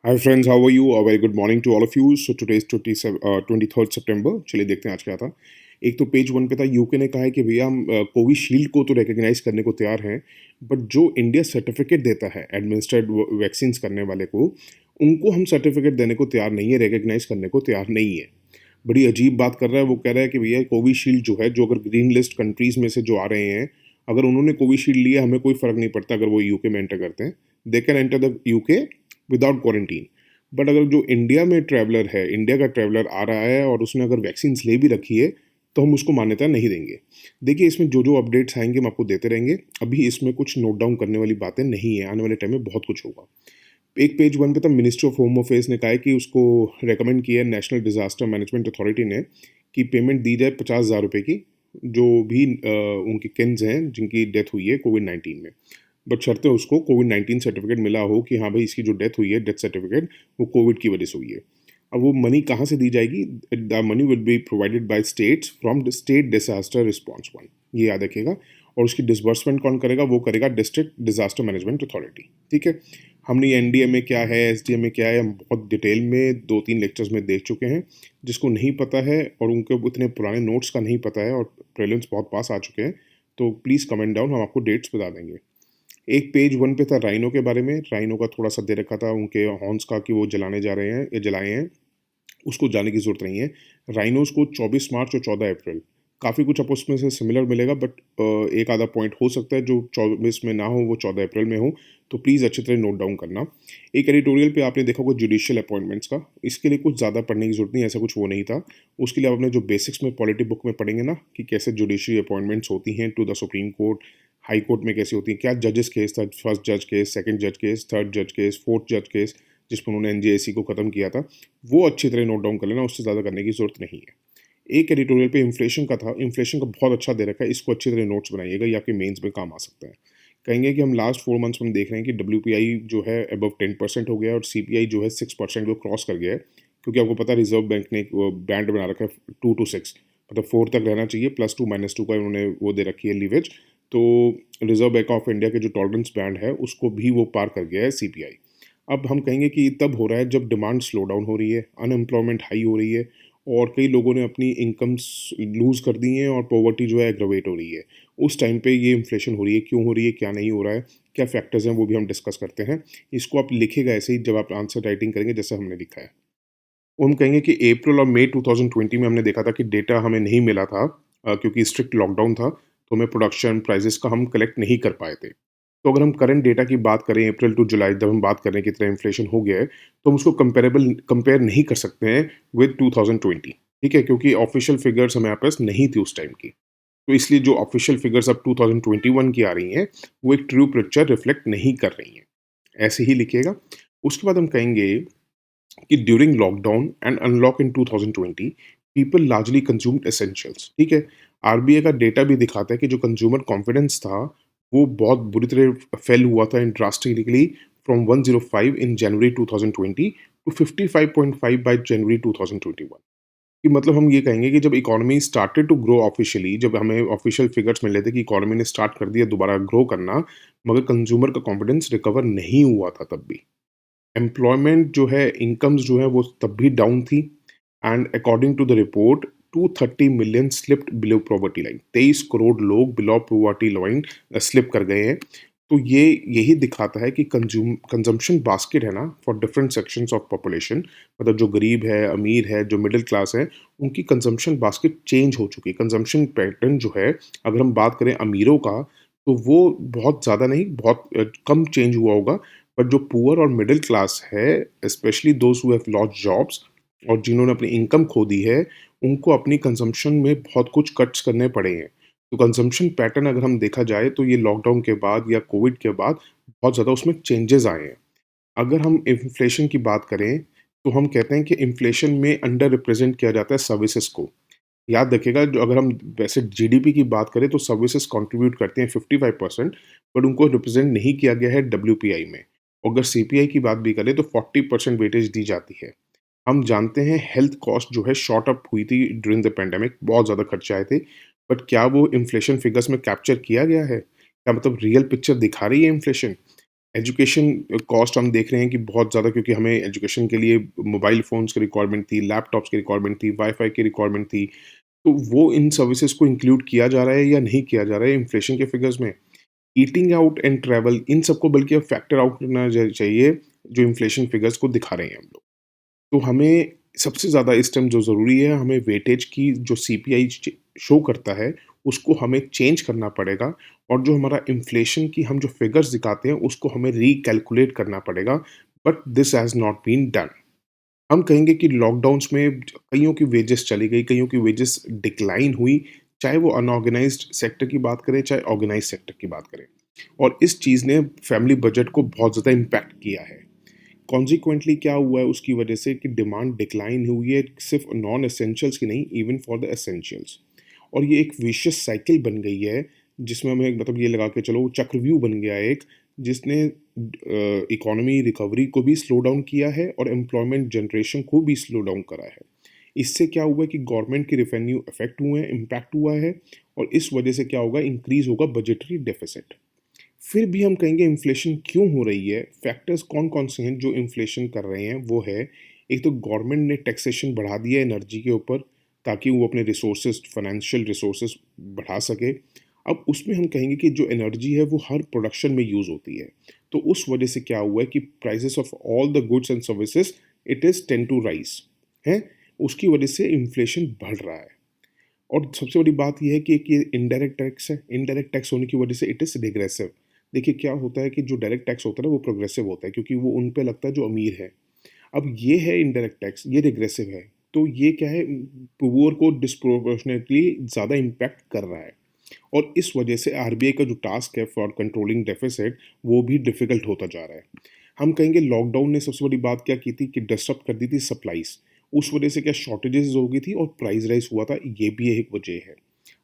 Hi friends, how are you? A very good morning to all of you. So today is 23 सितंबर। चलिए देखते हैं आज क्या था। एक तो पेज वन पे था, यूके ने कहा है कि भैया हम कोविशील्ड को तो रिकग्नाइज करने को तैयार हैं, बट जो इंडिया सर्टिफिकेट देता है एडमिनिस्ट्रेड वैक्सीन करने वाले को, उनको हम सर्टिफिकेट देने को तैयार नहीं है, रिकग्नाइज करने को तैयार नहीं है। बड़ी अजीब बात कर रहा है। वो कह रहा है कि भैया कोविशील्ड जो है, जो अगर ग्रीन लिस्ट कंट्रीज में से जो आ रहे हैं, अगर उन्होंने कोविशील्ड लिया, हमें कोई फर्क नहीं पड़ता अगर वो यूके में एंटर करते हैं। They can enter the UK without quarantine. But अगर जो इंडिया में ट्रैवलर है, इंडिया का ट्रैवलर आ रहा है और उसने अगर वैक्सीन ले भी रखी है, तो हम उसको मान्यता नहीं देंगे। देखिए, इसमें जो जो अपडेट्स आएंगे हम आपको देते रहेंगे। अभी इसमें कुछ नोट डाउन करने वाली बातें नहीं है, आने वाले टाइम में बहुत कुछ होगा। एक पेज वन पे था, मिनिस्ट्री ऑफ होम अफेयर्स ने कहा है कि उसको रेकमेंड किया है नेशनल डिजास्टर मैनेजमेंट अथॉरिटी ने कि पेमेंट दी जाए 50,000 रुपये की, जो भी उनके किन्स हैं जिनकी डेथ हुई है कोविड-19 में। बट शर्त है उसको कोविड-19 सर्टिफिकेट मिला हो कि हाँ भाई, इसकी जो डेथ हुई है, डेथ सर्टिफिकेट, वो कोविड की वजह से हुई है। अब वो मनी कहाँ से दी जाएगी? The money will be provided by states from the state disaster response fund, ये याद रखिएगा। और उसकी डिसबर्समेंट कौन करेगा? वो करेगा डिस्ट्रिक्ट डिजास्टर मैनेजमेंट अथॉरिटी। ठीक है। हमने एनडीए में क्या है, एसडीएम में क्या है, हम बहुत डिटेल में 2-3 लेक्चर्स में देख चुके हैं। जिसको नहीं पता है और उनके इतने पुराने नोट्स का नहीं पता है और प्रीलिम्स बहुत पास आ चुके हैं, तो प्लीज़ कमेंट डाउन, हम आपको डेट्स बता देंगे। एक पेज वन पे था राइनो के बारे में। राइनो का थोड़ा सा दे रखा था उनके हॉर्न्स का कि वो जलाने जा रहे हैं या जलाए हैं। उसको जाने की ज़रूरत नहीं है। राइनोज़ को 24 मार्च और 14 अप्रैल, काफ़ी कुछ आपको उसमें से सिमिलर मिलेगा, बट एक आधा पॉइंट हो सकता है जो 24 में ना हो, वो 14 अप्रैल में हो। तो प्लीज़ अच्छी तरह नोट डाउन करना। एक एडिटोरियल पे आपने देखा होगा जुडिशियल अपॉइंटमेंट्स का। इसके लिए कुछ ज़्यादा पढ़ने की ज़रूरत नहीं, ऐसा कुछ वो नहीं था। उसके लिए आप अपने जो बेसिक्स में पॉलिटी बुक में पढ़ेंगे ना, कि कैसे जुडिशरी अपॉइंटमेंट्स होती हैं to the supreme court, high court में कैसी होती हैं, क्या जजेस केस था, फर्स्ट जज केस, सेकंड जज केस, थर्ड जज केस, फोर्थ जज केस, जिस पर उन्होंने एनजेएसी को ख़त्म किया था, वो अच्छी तरह नोट डाउन कर लेना। उससे ज़्यादा करने की ज़रूरत नहीं है। एक एडिटोरियल पे इन्फ्लेशन का था। इन्फ्लेशन का बहुत अच्छा दे रखा है, इसको अच्छी तरह नोट्स बनाइएगा, ये आपके मेंस में काम आ सकता है। कहेंगे कि हम लास्ट 4 मंथ्स में देख रहे हैं कि डब्ल्यूपीआई जो है अबव 10% हो गया है और सीपीआई जो है 6% को क्रॉस कर गया है। क्योंकि आपको पता है रिजर्व बैंक ने एक बैंड बना रखा है 2 to 6, मतलब 4 तक रहना चाहिए, +2 -2 का उन्होंने वो दे रखी है लीवेज। तो रिजर्व बैंक ऑफ इंडिया के जो टॉलरेंस बैंड है, उसको भी वो पार कर गया है सीपीआई। अब हम कहेंगे कि तब हो रहा है जब डिमांड स्लो डाउन हो रही है, अनएम्प्लॉयमेंट हाई हो रही है और कई लोगों ने अपनी इनकम्स लूज़ कर दी हैं और पॉवर्टी जो है एग्रवेट हो रही है। उस टाइम पे ये इन्फ्लेशन हो रही है, क्यों हो रही है, क्या नहीं हो रहा है, क्या फैक्टर्स हैं, वो भी हम डिस्कस करते हैं। इसको आप लिखिएगा ऐसे ही जब आप आंसर राइटिंग करेंगे, जैसे हमने लिखा है। वो हम कहेंगे कि अप्रैल और मई 2020 में हमने देखा था कि डेटा हमें नहीं मिला था, क्योंकि स्ट्रिक्ट लॉकडाउन था, तो हमें प्रोडक्शन प्राइसेस का हम कलेक्ट नहीं कर पाए थे। तो अगर हम करंट डेटा की बात करें, अप्रैल टू जुलाई जब हम बात कर रहे हैं कितना इन्फ्लेशन हो गया है, तो हम उसको कंपेयर नहीं कर सकते हैं विद 2020। ठीक है, क्योंकि ऑफिशियल फिगर्स हमारे पास नहीं थी उस टाइम की। तो इसलिए जो ऑफिशियल फिगर्स अब 2021 की आ रही हैं, वो एक ट्रू पिक्चर रिफ्लेक्ट नहीं कर रही हैं। ऐसे ही लिखिएगा। उसके बाद हम कहेंगे कि during lockdown and unlock in 2020 people largely consumed essentials. ठीक है। आरबीआई का डेटा भी दिखाता है कि जो कंज्यूमर कॉन्फिडेंस था, वो बहुत बुरी तरह फेल हुआ था in drastically, from 105 in January 2020 to 55.5 by January 2021। कि मतलब हम ये कहेंगे कि जब economy started to grow officially, जब हमें ऑफिशियल फिगर्स मिले थे कि इकोनॉमी ने स्टार्ट कर दिया दोबारा ग्रो करना, मगर कंज्यूमर का कॉन्फिडेंस रिकवर नहीं हुआ था तब भी। एम्प्लॉयमेंट जो है, इनकम्स जो है, वो तब भी डाउन थी। And according to the report 230 million slipped below poverty line, 23 crore लोग बिलो पॉवर्टी लाइन स्लिप कर गए हैं। तो ये यही दिखाता है कि कंजम्पशन बास्केट है ना, for different sections of population, मतलब जो गरीब है, अमीर है, जो मिडिल क्लास है, उनकी कंजम्पशन बास्केट चेंज हो चुकी है। कंजम्पशन पैटर्न जो है, अगर हम बात करें अमीरों का, तो वो बहुत ज़्यादा नहीं, बहुत कम चेंज हुआ होगा। बट जो पुअर और मिडिल क्लास है, specially those who have lost jobs और जिन्होंने अपनी इनकम खो दी है, उनको अपनी कंजम्पशन में बहुत कुछ कट्स करने पड़े हैं। तो कंजम्पशन पैटर्न अगर हम देखा जाए, तो ये लॉकडाउन के बाद या कोविड के बाद बहुत ज़्यादा उसमें चेंजेस आए हैं। अगर हम इन्फ्लेशन की बात करें, तो हम कहते हैं कि इन्फ्लेशन में अंडर रिप्रेजेंट किया जाता है सर्विसेज को। याद रखिएगा, जो अगर हम वैसे जीडीपी की बात करें, तो सर्विसेज कंट्रीब्यूट करती हैं 55%, बट उनको रिप्रेजेंट नहीं किया गया है डब्ल्यूपीआई में। अगर सीपीआई की बात भी करें, तो 40% वेटेज दी जाती है। हम जानते हैं हेल्थ कॉस्ट जो है शॉर्ट अप हुई थी ड्यूरिंग द पेंडेमिक, बहुत ज़्यादा खर्चे आए थे। बट क्या वो इन्फ्लेशन फिगर्स में कैप्चर किया गया है? क्या मतलब रियल पिक्चर दिखा रही है इन्फ्लेशन? एजुकेशन कॉस्ट हम देख रहे हैं कि बहुत ज़्यादा, क्योंकि हमें एजुकेशन के लिए मोबाइल फ़ोन्स की रिक्वायरमेंट थी, लैपटॉप्स की रिक्वायरमेंट थी, वाई-फाई की रिक्वायरमेंट थी। तो वो इन सर्विसेज़ को इंक्लूड किया जा रहा है या नहीं किया जा रहा है इन्फ्लेशन के फिगर्स में? ईटिंग आउट एंड ट्रैवल, इन सबको बल्कि अब फैक्टर आउट करना चाहिए, जो इन्फ्लेशन फिगर्स को दिखा रहे हैं हम लोग। तो हमें सबसे ज़्यादा इस टाइम जो ज़रूरी है, हमें वेटेज की जो सीपीआई शो करता है, उसको हमें चेंज करना पड़ेगा, और जो हमारा इन्फ्लेशन की हम जो फिगर्स दिखाते हैं, उसको हमें रिकैलकुलेट करना पड़ेगा, but this has not been done. हम कहेंगे कि लॉकडाउन्स में कईयों की वेजेस चली गई, कईयों की वेजेस डिक्लाइन हुई, चाहे वो अनऑर्गेनाइज्ड सेक्टर की बात करें, चाहे ऑर्गेनाइज्ड सेक्टर की बात करें, और इस चीज़ ने फैमिली बजट को बहुत ज़्यादा इम्पैक्ट किया है। कॉन्सिक्वेंटली क्या हुआ है उसकी वजह से कि डिमांड डिक्लाइन हुई है, सिर्फ नॉन एसेंशियल्स की नहीं, इवन फॉर द एसेंशियल्स। और ये एक विशियस साइकिल बन गई है, जिसमें हमें मतलब ये लगा के चलो चक्रव्यूह बन गया है एक, जिसने इकोनॉमी रिकवरी को भी स्लो डाउन किया है और एम्प्लॉयमेंट जनरेशन को भी स्लो डाउन करा है। इससे क्या हुआ है कि गवर्नमेंट के रेवेन्यू अफेक्ट हुए हैं, इम्पैक्ट हुआ है, और इस वजह से क्या होगा, इंक्रीज होगा बजटरी डेफिसिट। फिर भी हम कहेंगे इन्फ्लेशन क्यों हो रही है? फैक्टर्स कौन-कौन से हैं जो इन्फ्लेशन कर रहे हैं? वो है, एक तो गवर्नमेंट ने टैक्सेशन बढ़ा दिया है एनर्जी के ऊपर, ताकि वो अपने रिसोर्सेज़, फाइनेंशियल रिसोर्सेज़ बढ़ा सके। अब उसमें हम कहेंगे कि जो एनर्जी है वो हर प्रोडक्शन में यूज़ होती है। तो उस वजह से क्या हुआ है कि prices of all the goods and services it is tend to rise, हैं? उसकी वजह से इन्फ्लेशन बढ़ रहा है। और सबसे बड़ी बात ये है कि एक ये इनडायरेक्ट टैक्स है, इनडायरेक्ट टैक्स होने की वजह से इट इज़ रिग्रेसिव। देखिए क्या होता है कि जो डायरेक्ट टैक्स होता है ना, वो प्रोग्रेसिव होता है, क्योंकि वो उन पे लगता है जो अमीर है। अब ये है इनडायरेक्ट टैक्स, ये रिग्रेसिव है। तो ये क्या है, पुअर को डिस्प्रोपोर्शनेटली ज़्यादा इम्पैक्ट कर रहा है, और इस वजह से आरबीआई का जो टास्क है फॉर कंट्रोलिंग डेफिसिट, वो भी डिफ़िकल्ट होता जा रहा है। हम कहेंगे लॉकडाउन ने सबसे बड़ी बात क्या की थी कि डिसरप्ट कर दी थी सप्लाईज़। उस वजह से क्या शॉर्टेजेस हो गई थी और प्राइस राइज़ हुआ था, ये भी एक वजह है।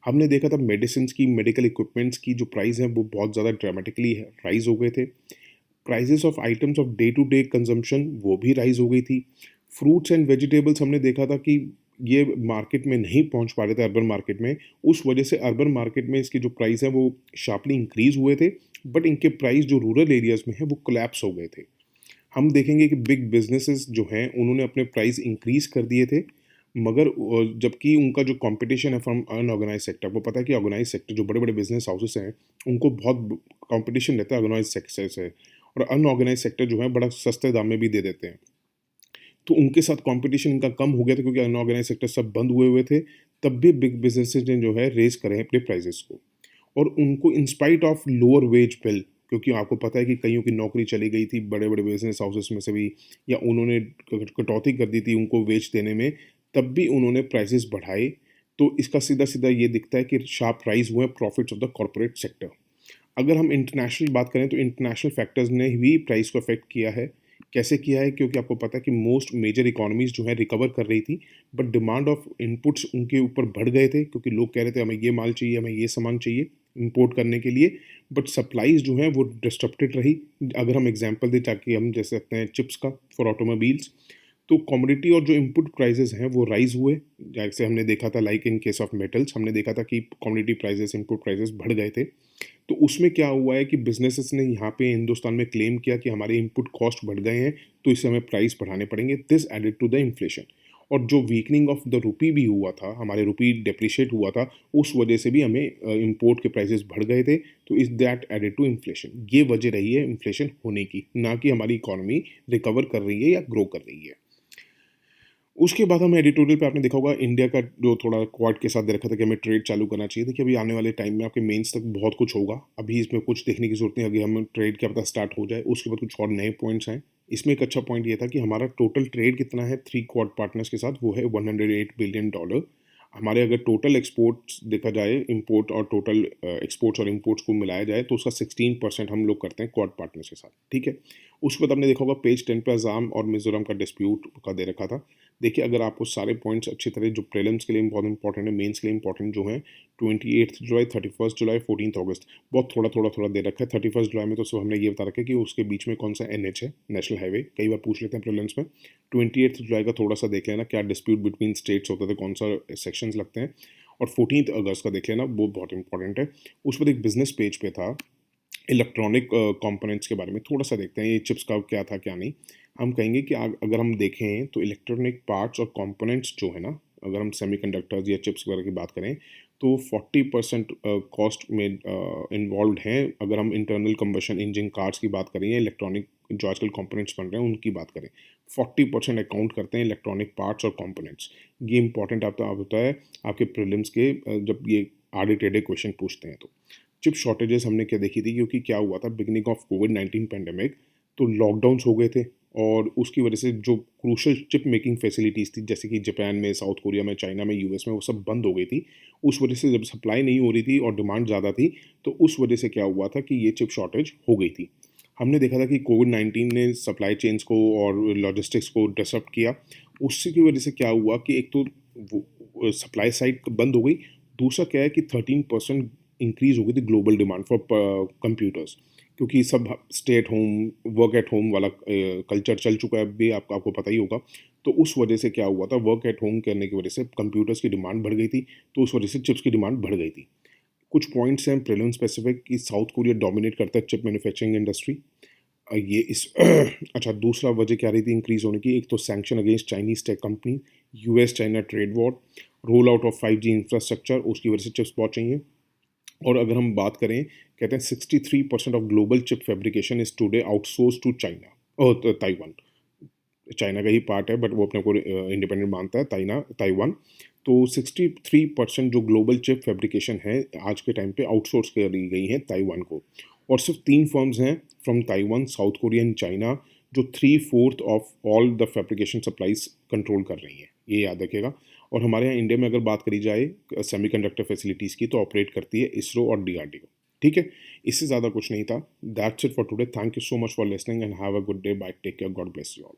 हमने देखा था मेडिसिन्स की, मेडिकल इक्विपमेंट्स की जो प्राइस हैं वो बहुत ज़्यादा ड्रामेटिकली राइज़ हो गए थे। Prices of items of day to day consumption वो भी राइज़ हो गई थी। फ्रूट्स एंड वेजिटेबल्स हमने देखा था कि ये मार्केट में नहीं पहुंच पा रहे थे अर्बन मार्केट में, उस वजह से अर्बन मार्केट में इसके जो प्राइस हैं वो शार्पली इंक्रीज़ हुए थे, बट इनके प्राइस जो रूरल एरियाज़ में हैं वो कोलैप्स हो गए थे। हम देखेंगे कि बिग बिज़नेसेस जो हैं उन्होंने अपने प्राइस इंक्रीज़ कर दिए थे, मगर जबकि उनका जो कॉम्पिटिशन है फ्रॉम अनऑर्गेनाइज़ सेक्टर, वो पता है कि ऑर्गेनाइज़ सेक्टर जो बड़े-बड़े बिज़नेस हाउसेस हैं, उनको बहुत कॉम्पिटिशन रहता है ऑर्गेनाइज़ सेक्टर से, और अनऑर्गेनाइज़ सेक्टर जो है बड़ा सस्ते दाम में भी दे देते हैं। तो उनके साथ कॉम्पिटिशन इनका कम हो गया था, क्योंकि अनऑर्गेनाइज़ सेक्टर सब बंद हुए हुए थे, तब भी बिग बिज़नेसेस ने जो है रेज़ करे हैं अपने प्राइसेज़ को। और उनको in spite of lower wage bill, क्योंकि आपको पता है कि कईयों की नौकरी चली गई थी बड़े-बड़े बिज़नेस हाउसेस में से भी, या उन्होंने कटौती कर दी थी उनको वेज देने में, तब भी उन्होंने प्राइसेज़ बढ़ाए। तो इसका सीधा-सीधा ये दिखता है कि शार्प राइज़ हुए हैं profits of the corporate sector. अगर हम इंटरनेशनल बात करें तो इंटरनेशनल फैक्टर्स ने भी प्राइस को अफेक्ट किया है। कैसे किया है? क्योंकि आपको पता है कि मोस्ट मेजर इकोनॉमीज़ जो है रिकवर कर रही थी, बट डिमांड ऑफ इनपुट्स उनके ऊपर बढ़ गए थे, क्योंकि लोग कह रहे थे हमें ये माल चाहिए, हमें ये सामान चाहिए इंपोर्ट करने के लिए, बट सप्लाईज़ जो हैं वो डिस्टर्बटेड रही। अगर हम एग्ज़ाम्पल दें, ताकि हम जैसे सकते हैं चिप्स का फॉर ऑटोमोबाइल्स, तो कमोडिटी और जो इनपुट प्राइसेस हैं वो राइज़ हुए। जैसे हमने देखा था, like in case of metals हमने देखा था कि कमोडिटी प्राइसेस, इनपुट प्राइसेस बढ़ गए थे। तो उसमें क्या हुआ है कि बिज़नेसेस ने यहाँ पे हिंदुस्तान में क्लेम किया कि हमारे इनपुट कॉस्ट बढ़ गए हैं, तो इससे हमें प्राइस बढ़ाने पड़ेंगे। This added to the inflation. और जो वीकनिंग ऑफ द रूपी भी हुआ था, हमारे रूपी डेप्रिशिएट हुआ था, उस वजह से भी हमें इम्पोर्ट के प्राइसेस बढ़ गए थे। तो इस दैट एडेड टू इन्फ्लेशन। ये वजह रही है इन्फ्लेशन होने की, ना कि हमारी इकोनॉमी रिकवर कर रही है या ग्रो कर रही है। उसके बाद हम एडिटोरियल पे आपने देखा होगा इंडिया का जो थोड़ा क्वाड के साथ दे रखा था कि हमें ट्रेड चालू करना चाहिए। देखिए अभी आने वाले टाइम में आपके मेंस तक बहुत कुछ होगा। अभी इसमें कुछ देखने की ज़रूरत नहीं है, अभी हम ट्रेड क्या पता स्टार्ट हो जाए, उसके बाद कुछ और नए पॉइंट्स आएँ। इसमें एक अच्छा पॉइंट ये था कि हमारा टोटल ट्रेड कितना है 3 क्वाड पार्टनर्स के साथ, वो है $108 बिलियन। हमारे अगर टोटल एक्सपोर्ट्स देखा जाए, इम्पोर्ट और टोटल एक्सपोर्ट्स और इम्पोर्ट्स को मिलाया जाए, तो उसका 16% हम लोग करते हैं क्वाड पार्टनर्स के साथ, ठीक है? उसके बाद आपने देखा होगा पेज 10 पे असम और मिज़ोरम का डिस्प्यूट का दे रखा था। देखिए अगर आपको सारे पॉइंट्स अच्छी तरह, जो प्रीलिम्स के लिए बहुत इंपॉर्टेंट है, मेंस के लिए इंपॉर्टेंट जो हैं, 28 जुलाई, 31 जुलाई, 14 अगस्त, बहुत थोड़ा-थोड़ा दे रखा है। 31 जुलाई में तो सिर्फ हमने ये बता रखा है कि उसके बीच में कौन सा एनएच है, नेशनल हाईवे, कई बार पूछ लेते हैं प्रीलिम्स में। 28 जुलाई का थोड़ा-सा देख लेना, क्या डिस्प्यूट बिटवीन स्टेट्स होता था, कौन सा सेक्शंस लगते हैं। और 14 अगस्त का देख लेना, वो बहुत इंपॉर्टेंट है। उस पर एक बिज़नेस पेज पे था इलेक्ट्रॉनिक कंपोनेंट्स के बारे में थोड़ा-सा देखते हैं, ये चिप्स का क्या था, क्या नहीं। हम कहेंगे कि अगर हम देखें तो इलेक्ट्रॉनिक पार्ट्स और कंपोनेंट्स जो है ना, अगर हम सेमीकंडक्टर्स या चिप्स वगैरह की बात करें, तो 40% कॉस्ट में इन्वॉल्व्ड हैं। अगर हम इंटरनल कंबशन इंजन कार्स की बात करें या इलेक्ट्रॉनिक जो आजकल कंपोनेंट्स बन रहे हैं, उनकी बात करें, 40% अकाउंट करते हैं इलेक्ट्रॉनिक पार्ट्स और कंपोनेंट्स। ये इंपॉर्टेंट आप होता है आपके प्रीलिम्स के जब ये आड़े-टेढ़े क्वेश्चन पूछते हैं तो। चिप शॉर्टेजेस हमने क्या देखी थी, क्योंकि क्या हुआ था बिगिनिंग ऑफ कोविड-19 पैंडेमिक, तो लॉकडाउन्स हो गए थे और उसकी वजह से जो क्रूशल चिप मेकिंग फैसिलिटीज़ थी, जैसे कि जापान में, साउथ कोरिया में, चाइना में, यूएस में, वो सब बंद हो गई थी। उस वजह से जब सप्लाई नहीं हो रही थी और डिमांड ज़्यादा थी, तो उस वजह से क्या हुआ था कि ये चिप शॉर्टेज हो गई थी। हमने देखा था कि कोविड-19 ने सप्लाई चेन्स को और लॉजिस्टिक्स को डिसरप्ट किया। उससे की वजह से क्या हुआ कि एक तो वो सप्लाई साइड बंद हो गई, दूसरा क्या है कि 13% इंक्रीज़ हो गई थी ग्लोबल डिमांड फॉर कंप्यूटर्स, क्योंकि सब stay at home, work at home वाला कल्चर चल चुका है, अभी आपको पता ही होगा। तो उस वजह से क्या हुआ था, वर्क एट होम करने की वजह से कंप्यूटर्स की डिमांड बढ़ गई थी, तो उस वजह से चिप्स की डिमांड बढ़ गई थी। कुछ पॉइंट्स हैं प्रीलिम स्पेसिफिक कि साउथ कोरिया डोमिनेट करता है चिप मैन्युफैक्चरिंग इंडस्ट्री। ये इस अच्छा, दूसरा वजह क्या रही थी इंक्रीज़ होने की, एक तो sanction against Chinese tech company, US China trade war, roll out of 5G infrastructure, उसकी वजह से चिप्स बहुत चाहिए। और अगर हम बात करें, कहते हैं 63% of global chip fabrication is today outsource to China और ताइवान। चाइना का ही पार्ट है बट वो अपने को इंडिपेंडेंट मानता है, ताइवान। तो 63% जो ग्लोबल चिप फैब्रिकेशन है आज के टाइम पे आउटसोर्स करी गई है ताइवान को। और सिर्फ 3 फर्म्स हैं from Taiwan, south Korea and China, जो 3/4 of all the fabrication supplies control कर रही हैं, ये याद रखिएगा। और हमारे यहाँ इंडिया में अगर बात करी जाए सेमीकंडक्टर फैसिलिटीज़ की, तो ऑपरेट करती है इसरो और डीआरडीओ। ठीक है, इससे ज़्यादा कुछ नहीं था। That's it for today. Thank you so much for listening and have a good day. Bye, take care, God bless you all.